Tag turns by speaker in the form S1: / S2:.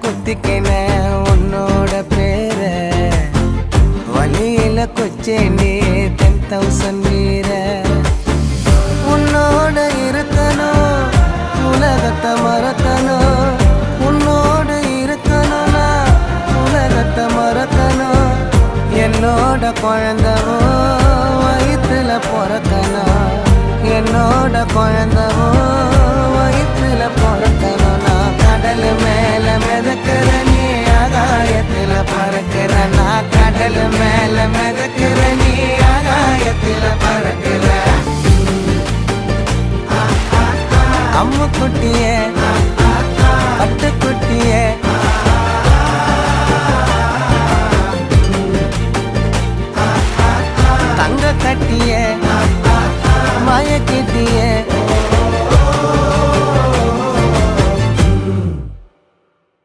S1: குத்திக்கின உன்னோட பேர வழியில கொச்சேண்டி 10,000 வீர உன்னோட இருக்கணும் உலகத்தை மறக்கணும் உன்னோடு இருக்கணும்னா உலகத்தை மறக்கணும் என்னோட குழந்தவோ வயிற்றுல பிறக்கணும் என்னோட குழந்தவோ வயிற்றுல பிறக்கணும் நான் கடல் மேல மிதக்கிற நீ ஆகாயத்துல பறக்கிற நான் கடல் மேல மிதக்கிற நீ ஆகாயத்துல பறக்கிற அம்மு குட்டியே பட்டு